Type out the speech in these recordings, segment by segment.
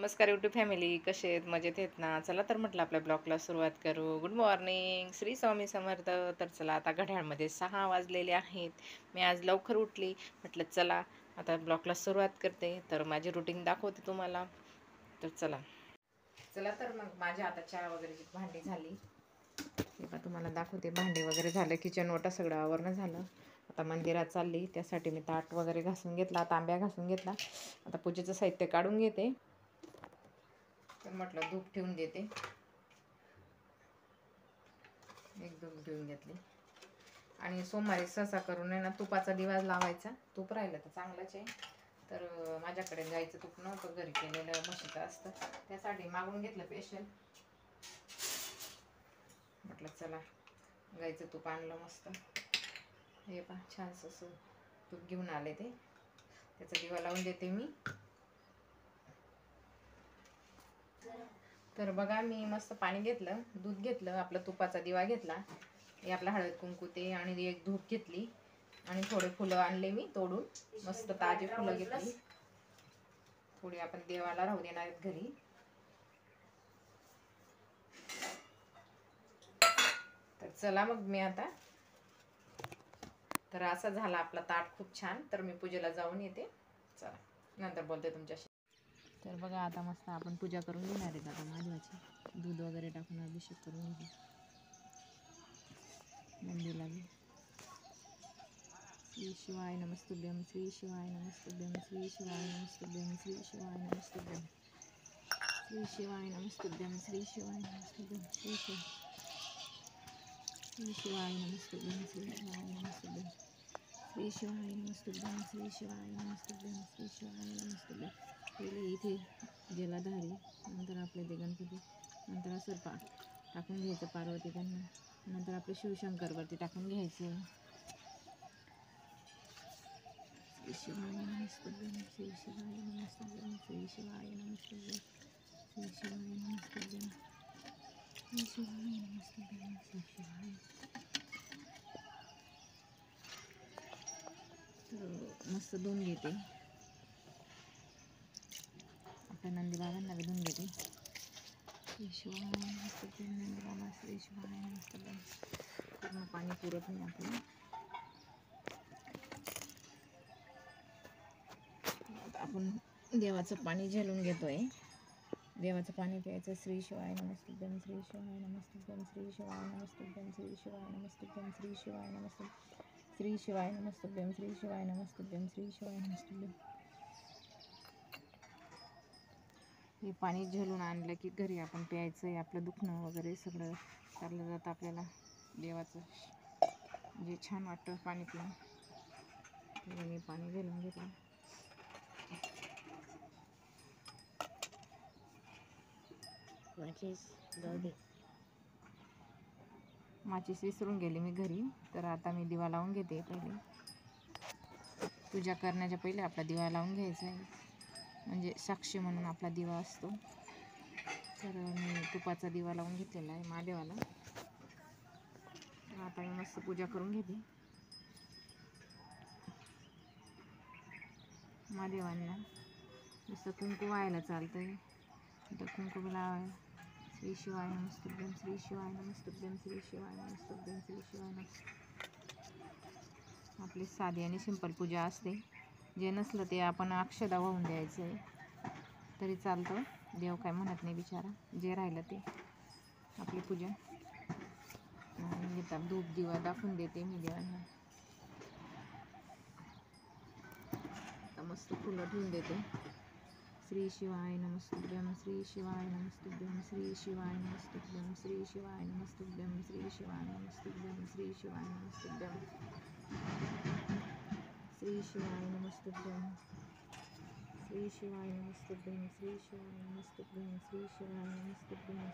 नमस्कार YouTube family, कसे आहेत? मजेत आहेत ना? चला तर म्हटलं आपल्या ब्लॉगला सुरुवात करू. Good morning, Shri Swami Samarth. तर चला आता घड्याळमध्ये 6 वाजलेले आहेत. मी आज लवकर उठली. म्हटलं चला आता ब्लॉगला सुरुवात करते. तर माझी रुटीन दाखवते तुम्हाला. तर चला चला तर मग माझ्या आता चहा वगैरेची भांडी झाली. तेव्हा तुम्हाला दाखवते. भांडी वगैरे झालं, किचन ओटा सगळं आवरणं झालं. आता मंदिरात चालली, त्यासाठी मी ताट वगैरे घासून घेतला, तांब्या घासून घेतला. आता पूजेचं साहित्य काढून घेते. तर म्हटलं धूप ठेवून देते. एक धूप ठेवून घेतली. आणि सोमवारी सहसा करून आहे ना तुपाचा दिवा लावायचा. तूप राहिलं तर चांगलंच आहे. तर माझ्याकडे गाईचं तूप नव्हतं, घरी केलेलं म्हशीचं असतं, त्यासाठी मागून घेतलं स्पेशल. म्हटलं चला गाईचं तूप आणलं मस्त. हे पहा छानसं असं तूप घेऊन आले ते. त्याचा दिवा लावून देते मी. तर बघा मी मस्त पाणी घेतलं, दूध घेतलं, आपला तुपाचा दिवा घेतला, हे आपला हळद कुंकू ते, आणि एक धूप घेतली, आणि थोडे फुलं आणले मी तोडून. मस्त ताजी फुलं घेतली. थोडी आपण देवाला राहू देणार आहेत घरी. तर चला मग मी आता, तर असा झाला आपला ताट खूप छान. तर मी पूजेला जाऊन येते. चला नंतर बोलते तुमच्याशी. तर बघा आता मस्त आपण पूजा करून घेणार आहेत आता महादेवाची. दूध वगैरे टाकून अभिषेक करून घेऊ नंदीला बी. श्री शिवाय नमस्तुभ्यं, श्री शिवाय नमस्तुभ्यं, श्री शिवाय नमस्तुभ्यं, श्री शिवाय नमस्तुभ्यं, श्री शिवाय नमस्तुभ्यं, श्री शिवाय नमस्तुभ्यं, श्री शिवाय नमस्तुभ्यं, श्री शिवाय नमस्तुभ्यं, श्री शिवाय नमस्तुभ्यं, श्री शिवाय नमस्तुभ्यं, श्री शिवाय नमस्तुभ्यं. पहिले इथे जलाधारी, नंतर आपले ते गणपती, नंतर असं टाकून घ्यायचं पार्वती त्यांना, नंतर आपले शिवशंकरवरती टाकून घ्यायचं. श्री शिवाय नमस्तुभ्यं, श्री शिवाय नमस्तुभ्यं, श्री शिवाय नमस्तुभ्यं, श्री शिवाय नमस्तुभ्यं, श्री शिवाय नमस्तुभ्यं, श्री शिवाय. तर मस्त धुवून घेते. आपल्या नंदी बाबांना बी धुवून घेते. श्री शिवाय नमस्तुभ्यं, नंदी बाबा श्री शिवाय नमस्तुभ्यं. पूर्ण पाणी पुरत नाही आपलं. आपण देवाचं पाणी झेलून घेतोय. देवाचं पाणी प्यायचं. श्री शिवाय नमस्तुभ्यं, श्री शिवाय नमस्तुभ्यं, श्री शिवाय नमस्तुभ्यं, श्री शिवाय नमस्तुभ्यं, श्री शिवाय नमस्तुभ्यं, श्री शिवाय नमस्तुभ्यं, श्री शिवाय नमस्तुभ्यं, श्री शिवाय नमस्तुभ्यं. हे पाणी झेलून आणलं की घरी आपण प्यायचं आहे. आपलं दुखणं वगैरे सगळं चाललं जातं आपल्याला. देवाचं जे छान वाटतं पाणी पिऊन. तर मी पाणी झेलून घेतलं. माचीस विसरून गेली मी घरी. तर आता मी दिवा लावून घेते. पहिले पूजा करण्याच्या पहिले आपला दिवा लावून घ्यायचा आहे, म्हणजे साक्षी म्हणून आपला दिवा असतो. तर मी तुपाचा दिवा लावून घेतलेला आहे महादेवाला. आता मी मस्त पूजा करून घेते महादेवांना. नुसतं कुंकू व्हायला चालतंय, तर कुंकू लावाय. श्री शिवाय नमस्तुभ्यं, श्री शिवाय नमस्तुभ्यं, श्री शिवाय नमस्तुभ्यं, श्री शिवाय नमस्तुभ्यं. आपली साधी आणि सिंपल पूजा असते. जे नसलं ते आपण अक्षदा वाहून द्यायचं आहे तरी चालतं. देव काय म्हणत नाही बिचारा. जे राहिलं ते आपली पूजा. घेतात धूप दिवा दाखवून देते मी देवांना. आता मस्त फुलं ठेवून देते. श्री शिवाय नमस्तुभ्यं, श्री शिवाय नमस्तुभ्यं, श्री शिवाय नमस्तुभ्यं, श्री शिवाय नमस्तुभ्यं, श्री शिवाय नमस्तुभ्यं, श्री शिवाय नमस्तुभ्यं, श्री शिवाय नमस्तुभ्यं, श्री शिवाय नमस्तुभ्यं, श्री शिवाय नमस्तुभ्यं, श्री शिवाय नमस्तुभ्यं,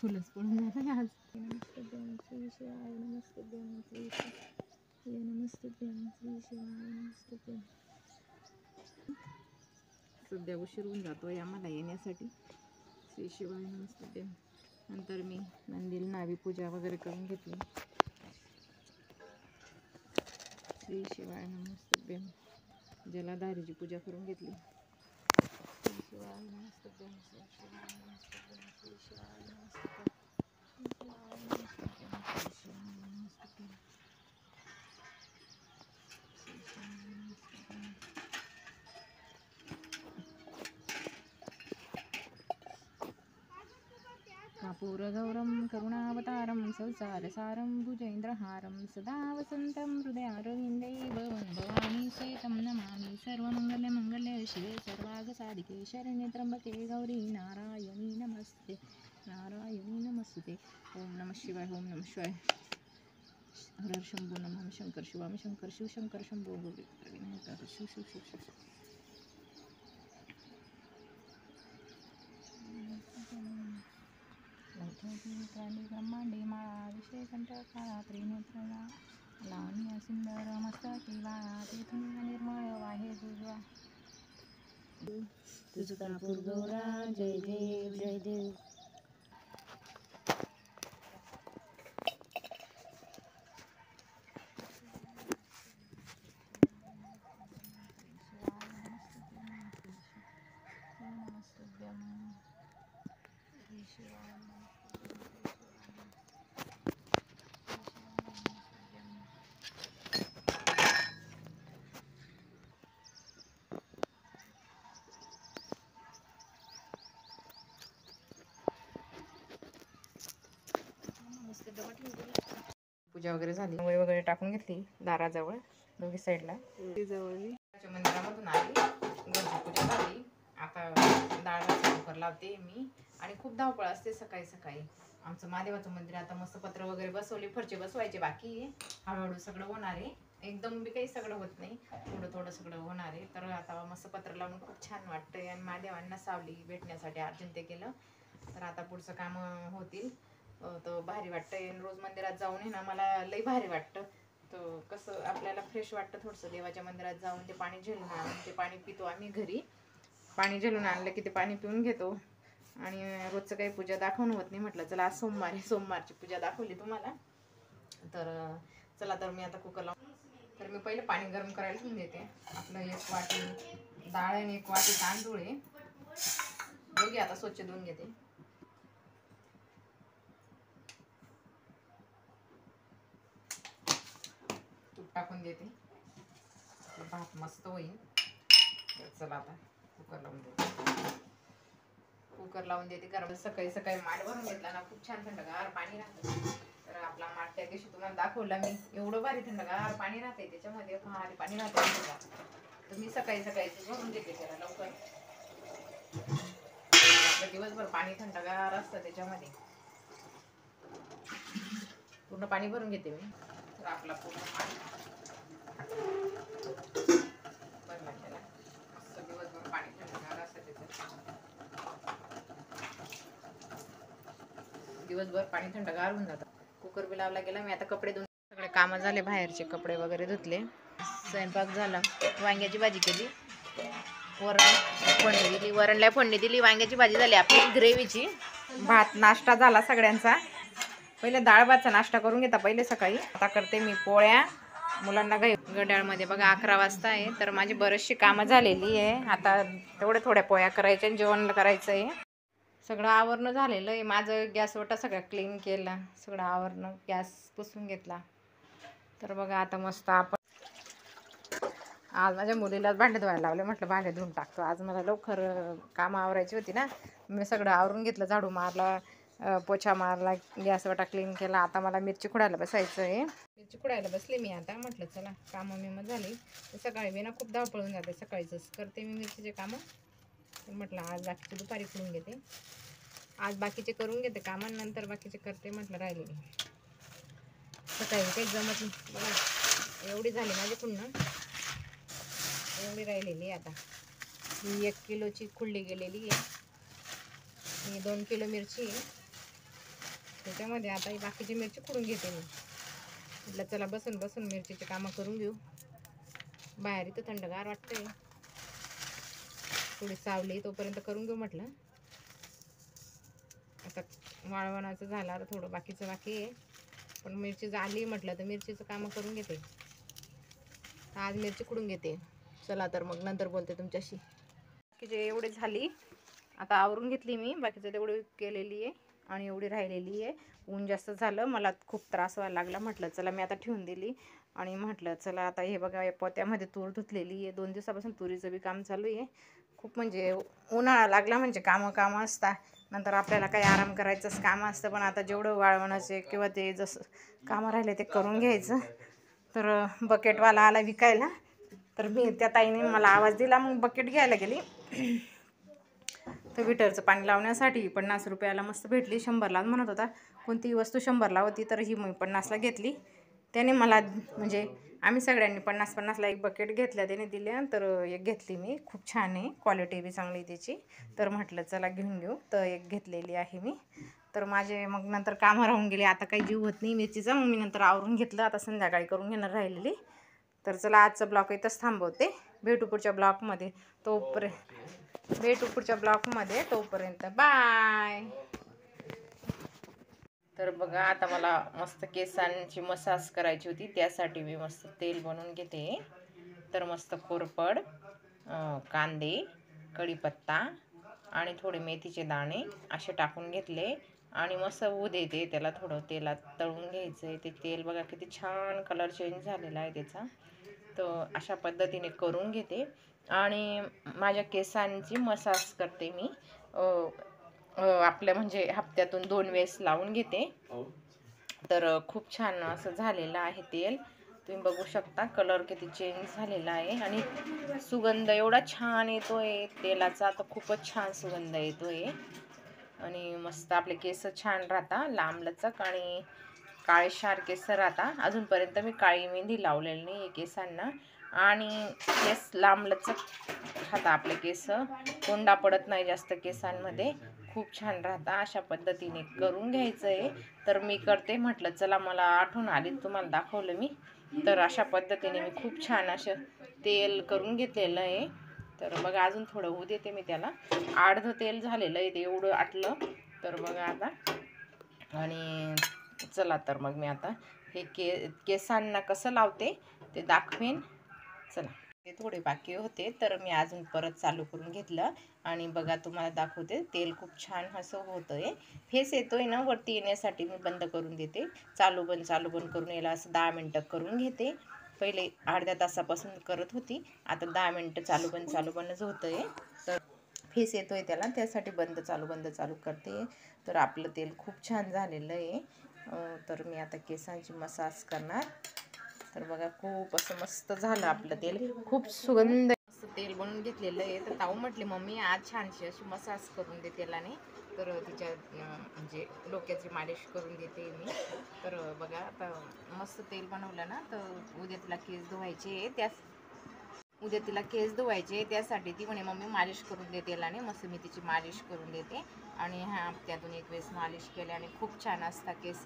फुलंच पडून जातं आज. नमस्तुभ्यं, श्री शिवाय नमस्तुभ्यं, श्री शिवाय नमस्तुभ्यं, श्री शिवाय नमस्तुभ्यं. सध्या उशीर होऊन जातोय आम्हाला येण्यासाठी. श्री शिवाय नमस्तुभ्यं. नंतर मी नंदीला नावी पूजा वगैरे करून घेतली. श्री शिवाय नमस्तुभ्यं. जलाधारीची पूजा करून घेतली. श्री शिवाय नमस्तुभ्यं. श्री शिवाय नमस्तुभ्यं. श्री शिवाय नमस्तुभ्यं. श्री शिवाय नमस्तुभ्यं. श्री शिवाय नमस्तुभ्यं. श्री शिवाय नमस्तुभ्यं. कर्पूरगौरं करुणावतारं संसारसारं भुजैन्द्रहारं सदा वसन्तं हृदयारविन्दे भवं भवानी सेतं नमामि. सर्वमङ्गलमङ्गल्ये शिवे सर्वार्थसाधिके शरण्ये त्र्यम्बके गौरी नारायणी नमस्ते. नारायणी नमस्ते. ओम नमः शिवाय. ओम नमः शिवाय. हर हर शंभो नमः शंकर शिवाम शंकर शिव शंकर शंभो गौरी विनायक शिव शिव शिव शिव. प्राणी ब्रह्मांडे माळा विषय कंठकाळा त्रिनेत्रला लावण्य सुंदर मस्तकी बाळा तेथून निर्मळ वाहे दुर्वा तुझ कर्पूर गौरा जय देव जय देव. पूजा वगैरे झाली. रांगोळी वगैरे टाकून घेतली दाराजवळ दोन्ही साईडला. मंदिरामधून आली, घरची पूजा झाली. आता डाळ भात कुकर लावते मी. आणि खूप धावपळ असते सकाळी सकाळी. आमचं महादेवाचं मंदिर आता मस्त पत्र वगैरे बसवली, फरचे बसवायचे बाकी आहे. हळूहळू सगळं होणार आहे. एकदम बी काही सगळं होत नाही, थोडं थोडं सगळं होणार आहे. तर आता मस्त पत्र लावून खूप छान वाटतंय. आणि महादेवांना सावली भेटण्यासाठी अर्जंट ते केलं. तर आता पुढचं काम होतील. तो भारी वाटतंय. रोज मंदिरात जाऊन आहे ना मला लई भारी वाटतं. तो कसं आपल्याला फ्रेश वाटतं थोडंसं. देवाच्या मंदिरात जाऊन ते पाणी झेलून आणून ते पाणी पितो आम्ही घरी. पाणी झेलून आणलं की ते पाणी पिऊन घेतो. आणि रोजचं काही पूजा दाखवणं होत नाही. म्हटलं चला आज सोमवार आहे, सोमवारची पूजा दाखवली तुम्हाला. तर चला तर मी आता कुकर लावून. तर मी पहिले पाणी गरम करायला ठेवून देते. आपलं 1 वाटी डाळ आणि 1 वाटी तांदूळ आहे. दोघी आता स्वच्छ धुवून घेते. तूप टाकून देते. भात मस्त होईल. चला आता कुकर लावून देते. कुकर लावून देते. कारण सकाळी सकाळी माठ भरून घेतला ना खूप छान थंडगार पाणी राहतं. तर आपला माठ त्या दिवशी तुम्हाला दाखवला मी. एवढं भारी थंडगार पाणी राहते त्याच्यामध्ये. भारी पाणी राहते. तर मी सकाळी सकाळी भरून देते त्याला लवकर. दिवसभर पाणी थंडगार असतं त्याच्यामध्ये. पूर्ण पाणी भरून घेते मी. तर आपला पूर्ण पाणी भरला गेला. मस्त दिवसभर पाणी थंडगार असतं त्याचं. दिवसभर पाणी थंडगार होऊन जातं. कुकर बी लावला गेला. मी आता कपडे धुवून सगळे कामं झाले. बाहेरचे कपडे वगैरे धुतले. स्वयंपाक झाला. वांग्याची भाजी केली. वरण फोडणी दिली. वरणला फोडणी दिली. वांग्याची भाजी झाली आपली ग्रेव्हीची. भात नाश्ता झाला सगळ्यांचा. पहिले डाळ भातचा नाश्ता करून घेता पहिले सकाळी. आता करते मी पोळ्या. मुलांना घड्याळमध्ये बघा 11 वाजता आहे. तर माझी बरीचशी कामं झालेली आहे. आता थोड्या पोळ्या करायच्या आणि जेवण करायचं आहे. सगळं आवरणं झालेलं आहे माझं. गॅस वटा सगळं क्लीन केला. सगळं आवरणं गॅस पुसून घेतला. तर बघा आता मस्त आपण आज माझ्या मुलीलाच भांडे धुवायला लावले. म्हटलं भांडे धुवून टाकतो. आज मला लवकर कामं आवरायची होती ना. मी सगळं आवरून घेतलं. झाडू मारला, पोछा मारला, गॅस वटा क्लीन केला. आता मला मिरची खुडायला बसायचं आहे. मिरची खुडायला बसले मी आता. म्हटलं चला कामं मी झाली. सकाळी बी ना खूप धावपळून जाते. सकाळीच करते मी मिरचीचे कामं. तर म्हटलं आज बाकीचे दुपारी खुडून घेते. आज बाकीचे करून घेते कामं, नंतर बाकीचे करते म्हटलं राहिलेली. सकाळी काही जमत नाही बघा. एवढी झाली माझी पुन्हा. एवढी राहिलेली आता. ही 1 किलोची खुडली गेलेली आहे. ही 2 किलो मिरची आहे. त्याच्यामध्ये आता ही बाकीची मिरची खुडून घेते मी. म्हटलं चला बसून बसून मिरचीचे कामं करून घेऊ. बाहेर इथं थंडगार वाटतंय. थोडी सावली तोपर्यंत करून घेऊ म्हटलं. आता वाळवणाचं झालं, आता थोडं बाकीचं बाकी आहे. पण मिरची झाली म्हटलं तर मिरचीचं कामं करून घेते. आज मिरची कुडून घेते. चला तर मग नंतर बोलते तुमच्याशी. बाकीचे एवढे झाली, आता आवरून घेतली मी. बाकीचं तेवढी केलेली आहे आणि एवढी राहिलेली आहे. ऊन जास्त झालं, मला खूप त्रास व्हायला लागला. म्हटलं चला मी आता ठेवून दिली आणि म्हटलं चला आता हे बघा या पोत्यामध्ये तूर धुतलेली आहे. 2 दिवसापासून तुरीचं बी काम चालू आहे. खूप म्हणजे उन्हाळा लागला म्हणजे कामं असतात. नंतर आपल्याला काही आराम करायचंच काम असतं. पण आता जेवढं वाळवणाचे किंवा ते जसं कामं राहिले ते करून घ्यायचं. तर बकेटवाला आला विकायला, तर मी त्या ताईने मला आवाज दिला, मग बकेट घ्यायला गेली. तर विटरचं पाणी लावण्यासाठी 50 रुपयाला मस्त भेटली. 100ला म्हणत होता. कोणतीही वस्तू 100ला होती, तर ही मी 50ला घेतली. त्याने मला म्हणजे आम्ही सगळ्यांनी 50-50ला एक बकेट घेतल्या, त्याने दिल्या. तर एक घेतली मी. खूप छान आहे, क्वालिटी बी चांगली त्याची. तर म्हटलं चला घेऊन घेऊ, तर एक घेतलेली आहे मी. तर माझे मग नंतर कामं राहून गेली. आता काही जीव होत नाही मिरचीचा, मग मी नंतर आवरून घेतलं. आता संध्याकाळी करून घेणार राहिलेली. तर चला आजचा ब्लॉग इथंच थांबवते. भेटू पुढच्या ब्लॉगमध्ये. तोपर्यंत बाय. तर बघा आता मला मस्त केसांची मसाज करायची होती, त्यासाठी मी मस्त तेल बनवून घेते. तर मस्त कोरफड, कांदे, कढीपत्ता आणि थोडे मेथीचे दाणे असे टाकून घेतले आणि मस्त होऊ देते. त्याला थोडं तेलात तळून घ्यायचं आहे. ते तेल बघा किती छान कलर चेंज झालेला आहे त्याचा. तर अशा पद्धतीने करून घेते आणि माझ्या केसांची मसाज करते मी. आपल्या म्हणजे हप्त्यातून 2 वेळेस लावून घेते. तर खूप छान असं झालेलं आहे तेल. तुम्ही बघू शकता कलर किती चेंज झालेला आहे आणि सुगंध एवढा छान येतोय तेलाचा. तर खूपच छान सुगंध येतोय आणि मस्त आपले केस छान राहता, लांबलचक आणि काळेशार केस राहता. अजूनपर्यंत मी काळी मेहंदी लावलेली नाही केसांना आणि केस लांबलचक राहता आपले केस. कोंडा पडत नाही जास्त केसांमध्ये, खूप छान राहता. अशा पद्धतीने करून घ्यायचं आहे. तर मी करते. म्हटलं चला मला आठवण आली तुम्हाला दाखवलं मी. तर अशा पद्धतीने मी खूप छान असं तेल करून घेतलेलं आहे. तर बघा अजून थोडं होऊ देते मी त्याला. अर्धं तेल झालेलं आहे ते एवढं आटलं. तर बघा आता आणि चला तर मग मी आता हे केसांना कसं लावते ते दाखवेन. चला ते थोडे बाकी होते तर मी अजून परत चालू करून घेतलं आणि बघा तुम्हाला दाखवते. तेल खूप छान असं होतंय. फेस येतोय ना वरती येण्यासाठी मी बंद करून देते. चालू बंद करून याला असं 10 मिनटं करून घेते. पहिले अर्ध्या तासापासून करत होती, आता 10 मिनटं चालू बंदच होतंय. तर फेस येतोय त्याला, त्यासाठी बंद चालू करते. तर आपलं तेल खूप छान झालेलं आहे. तर मी आता केसांची मसाज करणार. तर बघा खूप असं मस्त झालं आपलं तेल. खूप सुगंध असं तेल बनवून घेतलेलं आहे. तर ताऊ म्हटले मम्मी आज छानशी अशी मसाज करून दे तेलाने. तर तिच्या म्हणजे डोक्याची मालिश करून देते मी. तर बघा आता मस्त तेल बनवलं ना, तर उद्या तिला केस धुवायचे त्यासाठी ती म्हणे मम्मी मालिश करून दे तेलाने. मस्त मी तिची मालिश करून देते आणि हप्त्यातून 1 वेळेस मालिश केल्याने खूप छान असतात केस.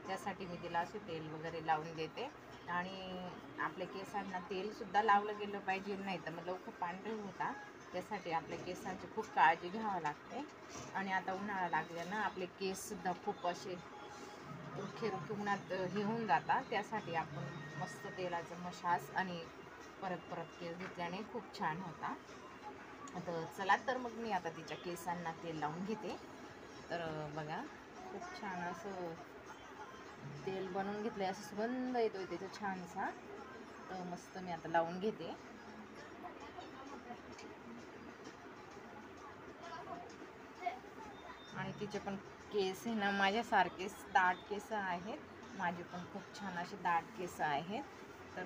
त्यासाठी मी तिला असे तेल वगैरे लावून देते. आणि आपल्या केसांना तेलसुद्धा लावलं गेलं पाहिजे, नाही तर मग लवकर पांढरे होतात. त्यासाठी आपल्या केसांची खूप काळजी घ्यावी लागते. आणि आता उन्हाळा लागल्यानं आपले केससुद्धा खूप असे रुखे उन्हात हे होऊन जातात. त्यासाठी आपण मस्त तेलाचं मसाज आणि परत केस धुतल्याने खूप छान होता. तर चला तर मग मी आता तिच्या केसांना तेल लावून घेते. तर बघा खूप छान असं तेल बनवून घेतलंय, असं सुगंध येतोय त्याचा छानसा. तर मस्त मी आता लावून घेते. आणि तिचे पण केस आहे ना माझ्यासारखेच दाट केस आहेत. माझे पण खूप छान असे दाट केस आहेत. तर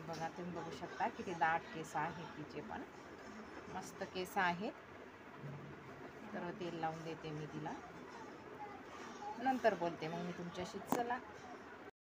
बघा तुम्ही बघू शकता किती दाट केस आहेत तिचे पण, मस्त केस आहेत. तर तेल लावून देते मी तिला, नंतर बोलते मग मी तुमच्याशी. चला